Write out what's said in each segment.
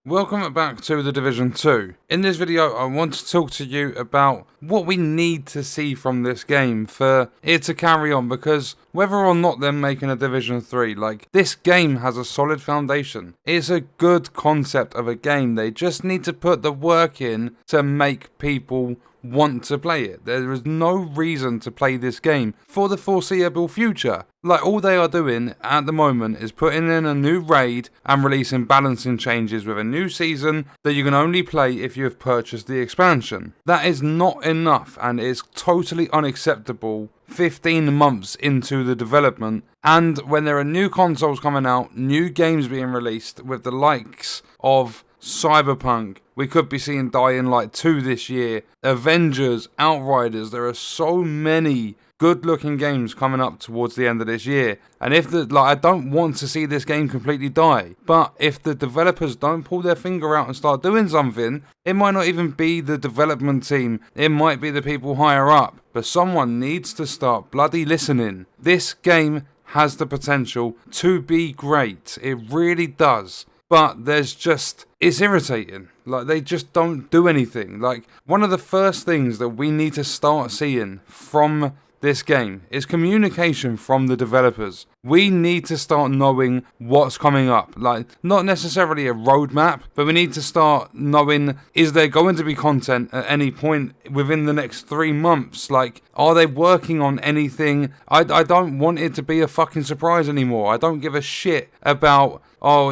Welcome back to The Division 2. In this video, I want to talk to you about what we need to see from this game for it to carry on, because whether or not they're making a Division 3, this game has a solid foundation. It's a good concept of a game. They just need to put the work in to make people want to play it. There is no reason to play this game for the foreseeable future. All they are doing at the moment is putting in a new raid and releasing balancing changes with a new season that you can only play if you have purchased the expansion. That is not enough and is totally unacceptable 15 months into the development, and when there are new consoles coming out, new games being released with the likes of Cyberpunk, we could be seeing Dying Light 2 this year, Avengers, Outriders. There are so many good looking games coming up towards the end of this year, and I don't want to see this game completely die, but if the developers don't pull their finger out and start doing something, it might not even be the development team, it might be the people higher up, but someone needs to start bloody listening. This game has the potential to be great, it really does. But it's irritating. They just don't do anything. One of the first things that we need to start seeing from this game is communication from the developers. We need to start knowing what's coming up. Not necessarily a roadmap, but we need to start knowing, is there going to be content at any point within the next 3 months? Are they working on anything? I don't want it to be a fucking surprise anymore. I don't give a shit about,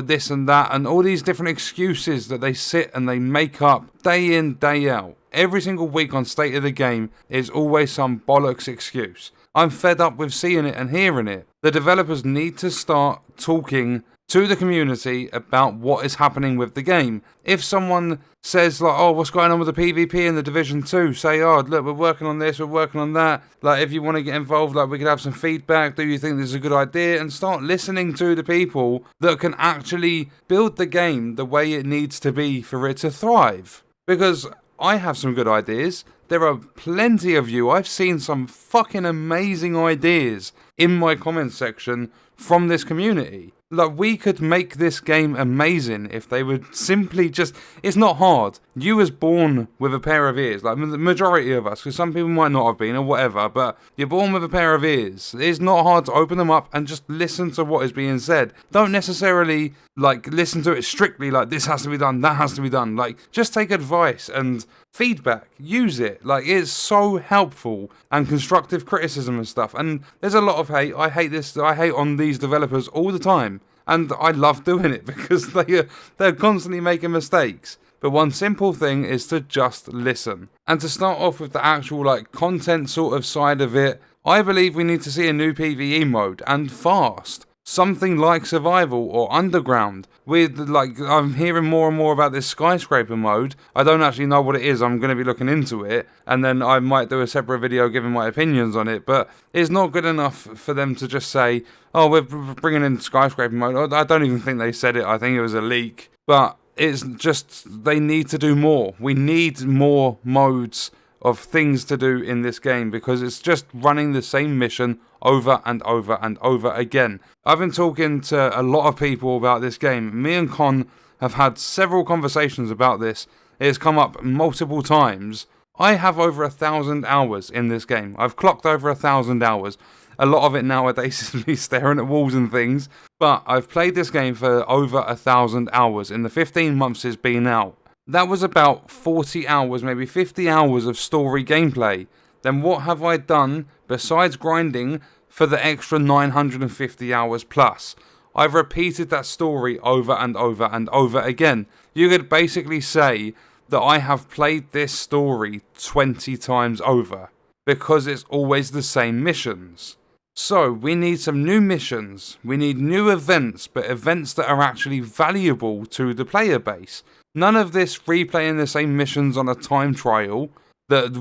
this and that, and all these different excuses that they sit and they make up day in, day out. Every single week on State of the Game is always some bollocks excuse. I'm fed up with seeing it and hearing it. The developers need to start talking to the community about what is happening with the game. If someone says, what's going on with the PvP in the Division 2, say, look, we're working on this, we're working on that. If you want to get involved, we could have some feedback. Do you think this is a good idea? And start listening to the people that can actually build the game the way it needs to be for it to thrive. Because I have some good ideas. There are plenty of you. I've seen some fucking amazing ideas in my comment section from this community. We could make this game amazing if they would simply just... It's not hard. You was born with a pair of ears. The majority of us, because some people might not have been or whatever, but you're born with a pair of ears. It's not hard to open them up and just listen to what is being said. Don't necessarily, listen to it strictly, this has to be done, that has to be done. Just take advice and feedback. Use it. It's so helpful, and constructive criticism and stuff. And there's a lot of hate. I hate this. I hate on these developers all the time. And I love doing it because they're constantly making mistakes. But one simple thing is to just listen. And to start off with the actual content sort of side of it, I believe we need to see a new PvE mode, and fast. Something like Survival or Underground. I'm hearing more and more about this skyscraper mode. I don't actually know what it is. I'm going to be looking into it, and then I might do a separate video giving my opinions on it. But it's not good enough for them to just say, we're bringing in skyscraper mode. I don't even think they said it. I think it was a leak. But it's just, they need to do more. We need more modes of things to do in this game, because it's just running the same mission over and over and over again. I've been talking to a lot of people about this game. Me and Con have had several conversations about this. It's come up multiple times. I have over 1,000 hours in this game. I've clocked over 1,000 hours. A lot of it nowadays is me staring at walls and things, but I've played this game for over 1,000 hours in the 15 months it's been out. That was about 40 hours, maybe 50 hours of story gameplay. Then what have I done besides grinding for the extra 950 hours plus? I've repeated that story over and over and over again. You could basically say that I have played this story 20 times over, because it's always the same missions. So we need some new missions. We need new events, but events that are actually valuable to the player base. None of this replaying the same missions on a time trial,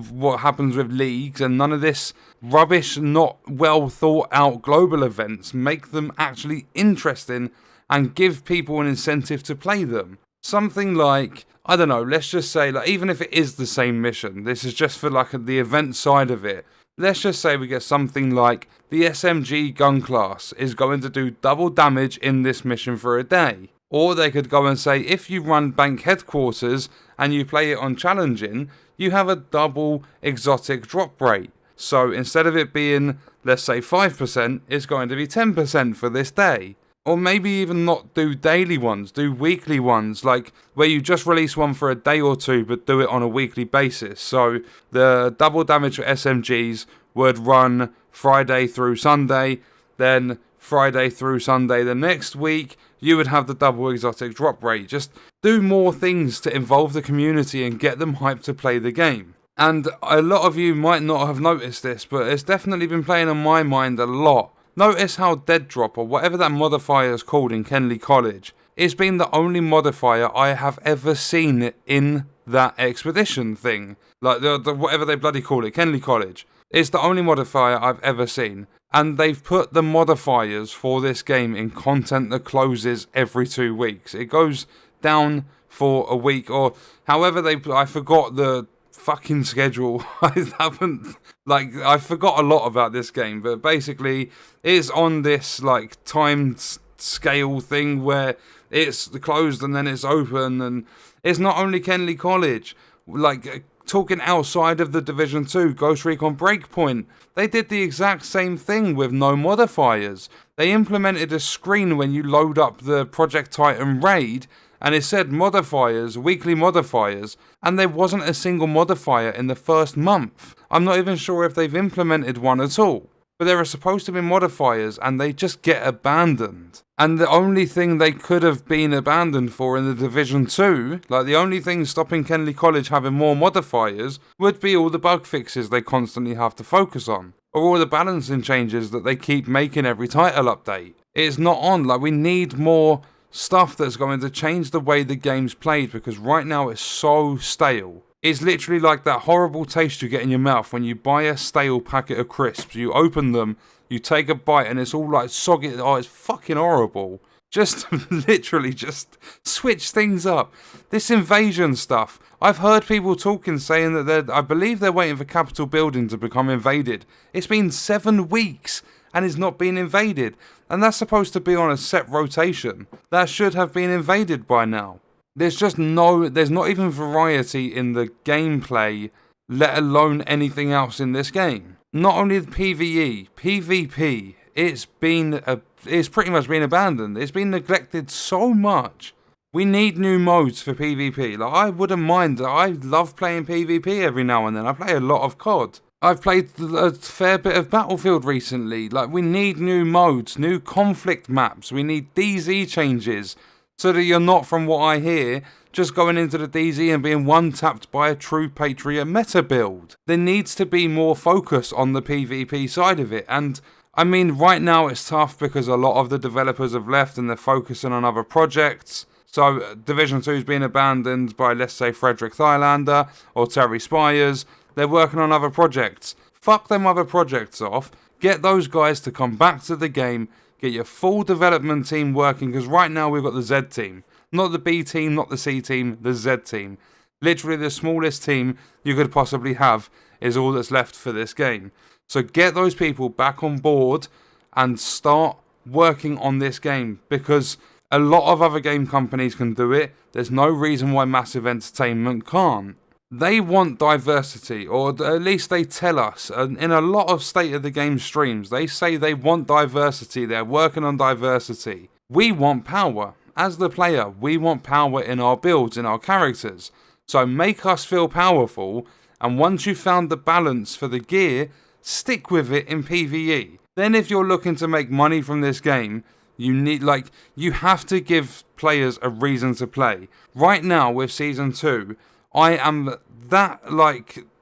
what happens with leagues, and none of this rubbish, not well thought out global events. Make them actually interesting and give people an incentive to play them. Something like, I don't know, let's just say, even if it is the same mission, this is just for the event side of it. Let's just say we get something like the SMG gun class is going to do double damage in this mission for a day. Or they could go and say, if you run Bank Headquarters and you play it on Challenging, you have a double exotic drop rate. So instead of it being, let's say 5%, it's going to be 10% for this day. Or maybe even not do daily ones, do weekly ones, like where you just release one for a day or two but do it on a weekly basis. So the double damage for SMGs would run Friday through Sunday, then Friday through Sunday the next week, you would have the double exotic drop rate. Just do more things to involve the community and get them hyped to play the game. And a lot of you might not have noticed this, but it's definitely been playing on my mind a lot. Notice how Dead Drop, or whatever that modifier is called in Kenley College, it's been the only modifier I have ever seen in that expedition thing. Like, the whatever they bloody call it, Kenley College. It's the only modifier I've ever seen. And they've put the modifiers for this game in content that closes every 2 weeks. It goes down for a week, or however I forgot the fucking schedule. I forgot a lot about this game, but basically it's on this like timed scale thing where it's closed and then it's open, and it's not only Kenley College. Like, talking outside of the Division 2, Ghost Recon Breakpoint, they did the exact same thing with no modifiers. They implemented a screen when you load up the Project Titan raid, and it said modifiers, weekly modifiers, and there wasn't a single modifier in the first month. I'm not even sure if they've implemented one at all. But there are supposed to be modifiers, and they just get abandoned. And the only thing they could have been abandoned for in the Division 2, like the only thing stopping Kenley College having more modifiers, would be all the bug fixes they constantly have to focus on. Or all the balancing changes that they keep making every title update. It's not on. Like, we need more stuff that's going to change the way the game's played, because right now it's so stale. It's literally like that horrible taste you get in your mouth when you buy a stale packet of crisps. You open them, you take a bite, and it's all like soggy. Oh, it's fucking horrible. Just literally just switch things up. This invasion stuff. I've heard people talking, saying that I believe they're waiting for Capitol Building to become invaded. It's been 7 weeks and it's not been invaded. And that's supposed to be on a set rotation. That should have been invaded by now. There's not even variety in the gameplay, let alone anything else in this game. Not only the PvE, PvP, it's pretty much been abandoned. It's been neglected so much. We need new modes for PvP. Like, I wouldn't mind. I love playing PvP every now and then. I play a lot of COD. I've played a fair bit of Battlefield recently. Like, we need new modes, new conflict maps. We need DZ changes, so that you're not, from what I hear, just going into the DZ and being one-tapped by a true Patriot meta build. There needs to be more focus on the PvP side of it. And, I mean, right now it's tough because a lot of the developers have left and they're focusing on other projects. So, Division 2's been abandoned by, let's say, Frederick Thylander or Terry Spires. They're working on other projects. Fuck them other projects off. Get those guys to come back to the game. Get your full development team working, because right now we've got the Z team. Not the B team, not the C team, the Z team. Literally the smallest team you could possibly have is all that's left for this game. So get those people back on board and start working on this game, because a lot of other game companies can do it. There's no reason why Massive Entertainment can't. They want diversity, or at least they tell us. In a lot of State of the Game streams, they say they want diversity, they're working on diversity. We want power. As the player, we want power in our builds, in our characters. So make us feel powerful, and once you've found the balance for the gear, stick with it in PvE. Then if you're looking to make money from this game, you have to give players a reason to play. Right now, with Season 2, I am that,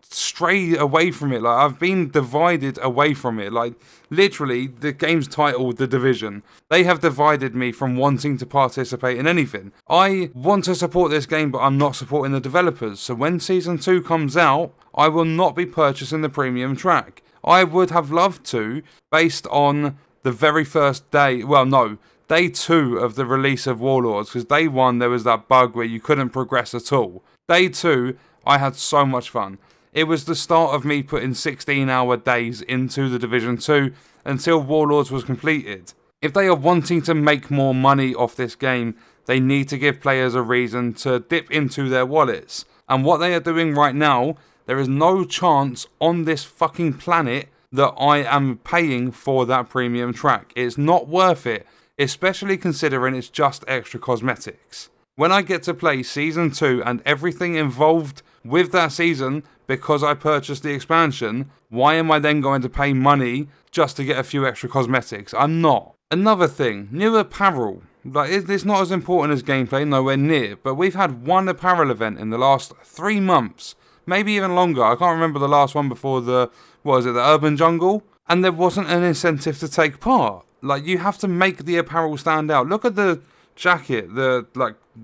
strayed away from it. I've been divided away from it. Literally, the game's titled The Division. They have divided me from wanting to participate in anything. I want to support this game, but I'm not supporting the developers. So when Season 2 comes out, I will not be purchasing the premium track. I would have loved to, based on the very first day, day 2 of the release of Warlords, because day 1 there was that bug where you couldn't progress at all. Day 2, I had so much fun. It was the start of me putting 16-hour days into the Division 2 until Warlords was completed. If they are wanting to make more money off this game, they need to give players a reason to dip into their wallets. And what they are doing right now, there is no chance on this fucking planet that I am paying for that premium track. It's not worth it, especially considering it's just extra cosmetics. When I get to play Season 2 and everything involved with that season because I purchased the expansion, why am I then going to pay money just to get a few extra cosmetics? I'm not. Another thing, new apparel. Like, it's not as important as gameplay, nowhere near, but we've had one apparel event in the last 3 months. Maybe even longer. I can't remember the last one before the Urban Jungle? And there wasn't an incentive to take part. Like, you have to make the apparel stand out. Look at the jacket, the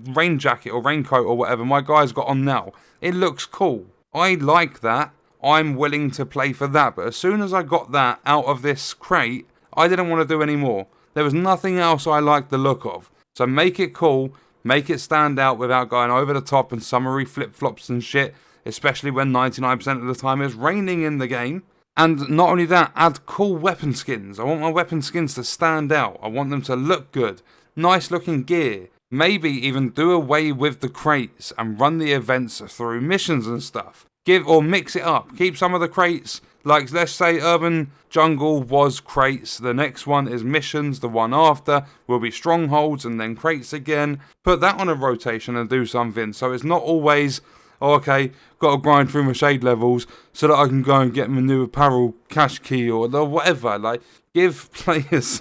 rain jacket or raincoat or whatever my guy's got on now. It looks cool. I like that. I'm willing to play for that. But as soon as I got that out of this crate, I didn't want to do any more. There was nothing else I liked the look of. So make it cool, make it stand out without going over the top and summery flip-flops and shit, especially when 99% of the time it's raining in the game. And not only that, add cool weapon skins. I want my weapon skins to stand out. I want them to look good. Nice looking gear. Maybe even do away with the crates and run the events through missions and stuff. Or mix it up. Keep some of the crates, like let's say Urban Jungle was crates, the next one is missions, the one after will be strongholds and then crates again. Put that on a rotation and do something so it's not always, oh, okay, got to grind through my shade levels so that I can go and get my new apparel cash key or whatever. Like, give players,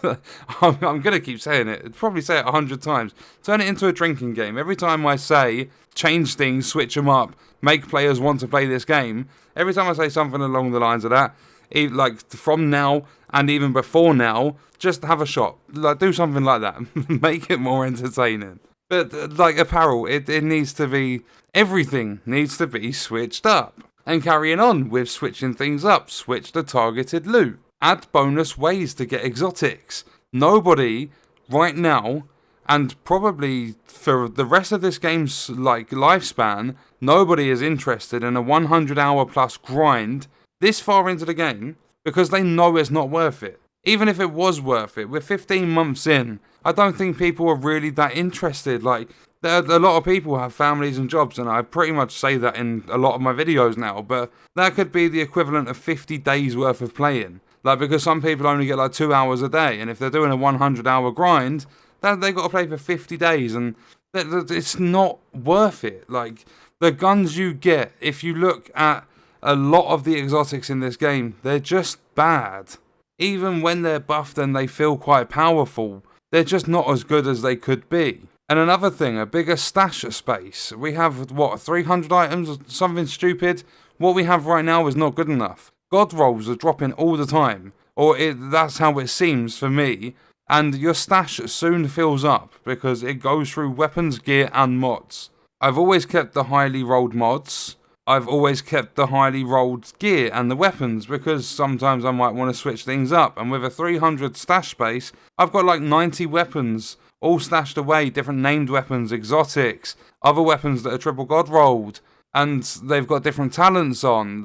I'm going to keep saying it, I'd probably say it 100 times, turn it into a drinking game. Every time I say, change things, switch them up, make players want to play this game, every time I say something along the lines of that, like from now and even before now, just have a shot. Like, do something like that. Make it more entertaining. But like apparel, it needs to be, everything needs to be switched up. And carrying on with switching things up, switch the targeted loot. Add bonus ways to get exotics. Nobody right now, and probably for the rest of this game's lifespan, nobody is interested in a 100-hour plus grind this far into the game because they know it's not worth it. Even if it was worth it, we're 15 months in, I don't think people are really that interested. Like, a lot of people have families and jobs, and I pretty much say that in a lot of my videos now, but that could be the equivalent of 50 days worth of playing. Like, because some people only get 2 hours a day, and if they're doing a 100-hour grind, they've got to play for 50 days, and it's not worth it. Like, the guns you get, if you look at a lot of the exotics in this game, they're just bad. Even when they're buffed and they feel quite powerful, they're just not as good as they could be. And another thing, a bigger stash space. We have, 300 items or something stupid? What we have right now is not good enough. God rolls are dropping all the time, or that's how it seems for me, and your stash soon fills up because it goes through weapons, gear and mods. I've always kept the highly rolled mods. I've always kept the highly rolled gear and the weapons because sometimes I might want to switch things up, and with a 300 stash space, I've got 90 weapons all stashed away, different named weapons, exotics, other weapons that are triple god rolled, and they've got different talents on.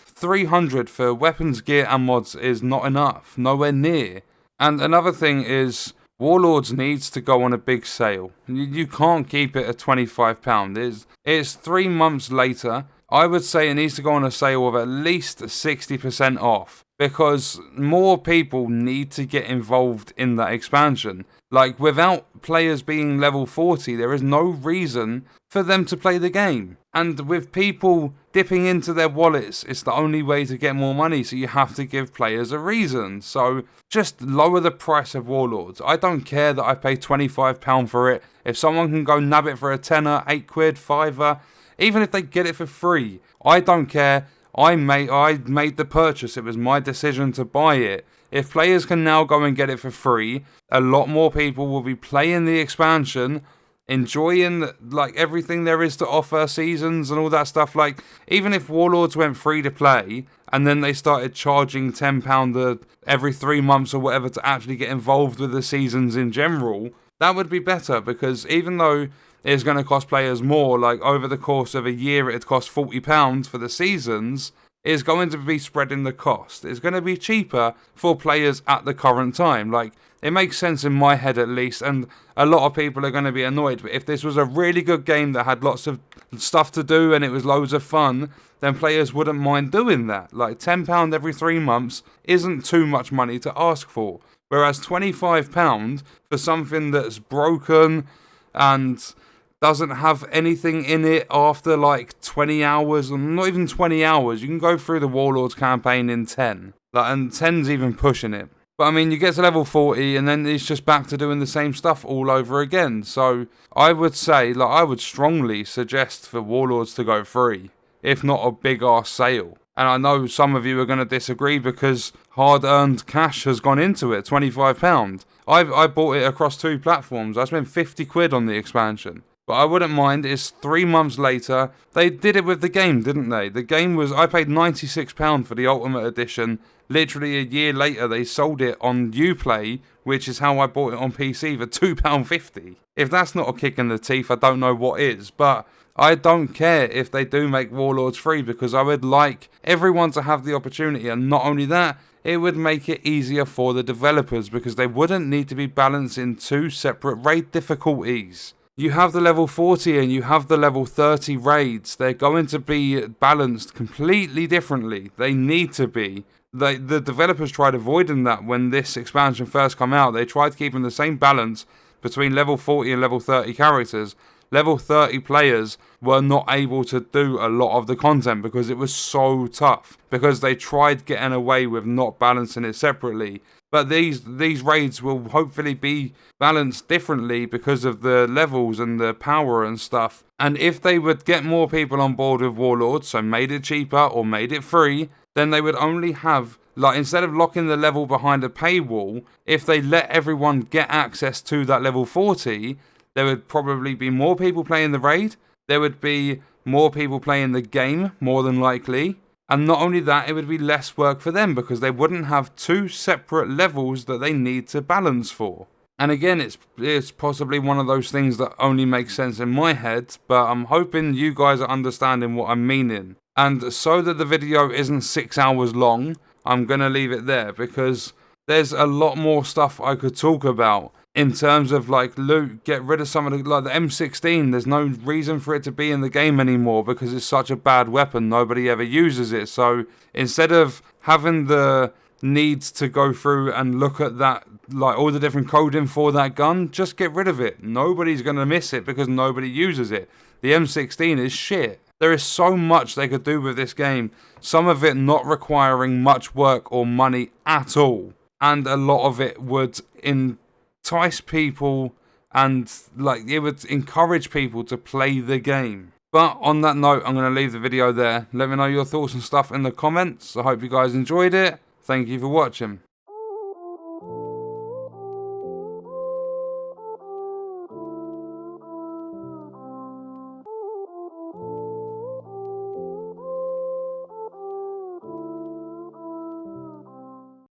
300 for weapons, gear and mods is not enough, nowhere near. And another thing is, Warlords needs to go on a big sale. You can't keep it at £25. It's 3 months later. I would say it needs to go on a sale of at least 60% off, because more people need to get involved in that expansion. Without players being level 40, there is no reason for them to play the game. And with people dipping into their wallets, it's the only way to get more money, so you have to give players a reason. So just lower the price of Warlords. I don't care that I pay £25 for it. If someone can go nab it for a tenner, £8, £5, even if they get it for free, I don't care. I made the purchase. It was my decision to buy it. If players can now go and get it for free, a lot more people will be playing the expansion, enjoying everything there is to offer, seasons and all that stuff. Even if Warlords went free to play and then they started charging £10 every 3 months or whatever to actually get involved with the seasons in general, that would be better, because even though it's going to cost players more, over the course of a year it'd cost £40 for the seasons, is going to be spreading the cost. It's going to be cheaper for players at the current time. Like, it makes sense in my head at least, and a lot of people are going to be annoyed. But if this was a really good game that had lots of stuff to do and it was loads of fun, then players wouldn't mind doing that. Like, £10 every 3 months isn't too much money to ask for. Whereas £25 for something that's broken and doesn't have anything in it after like 20 hours, or not even 20 hours. You can go through the Warlords campaign in 10. And 10's even pushing it. But I mean, you get to level 40 and then it's just back to doing the same stuff all over again. So I would say, like, I would strongly suggest for Warlords to go free, if not a big ass sale. And I know some of you are going to disagree because hard-earned cash has gone into it, £25. I bought it across 2 platforms. I spent 50 quid on the expansion. But I wouldn't mind. It's 3 months later. They did it with the game, didn't they? The game was, I paid £96 for the Ultimate Edition. Literally a year later, they sold it on Uplay, which is how I bought it on PC, for £2.50. If that's not a kick in the teeth, I don't know what is. But I don't care if they do make Warlords free, because I would like everyone to have the opportunity. And not only that, it would make it easier for the developers, because they wouldn't need to be balancing 2 separate raid difficulties. You have the level 40 and you have the level 30 raids. They're going to be balanced completely differently. They need to be. The developers tried avoiding that when this expansion first came out. They tried keeping the same balance between level 40 and level 30 characters. Level 30 players were not able to do a lot of the content because it was so tough. Because they tried getting away with not balancing it separately. But these raids will hopefully be balanced differently because of the levels and the power and stuff. And if they would get more people on board with Warlords, so made it cheaper or made it free, then they would only have, like, instead of locking the level behind a paywall, if they let everyone get access to that level 40, there would probably be more people playing the raid. There would be more people playing the game, more than likely. And not only that, it would be less work for them because they wouldn't have 2 separate levels that they need to balance for. And again, it's possibly one of those things that only makes sense in my head, but I'm hoping you guys are understanding what I'm meaning. And so that the video isn't 6 hours long, I'm going to leave it there because there's a lot more stuff I could talk about. In terms of, like, loot, get rid of some of the, like, the M16, there's no reason for it to be in the game anymore because it's such a bad weapon, nobody ever uses it. So instead of having the needs to go through and look at that, like, all the different coding for that gun, just get rid of it. Nobody's going to miss it because nobody uses it. The M16 is shit. There is so much they could do with this game, some of it not requiring much work or money at all, and a lot of it would entice people and, like, it would encourage people to play the game. But on that note, I'm going to leave the video there. Let me know your thoughts and stuff in the comments. I hope you guys enjoyed it. Thank you for watching.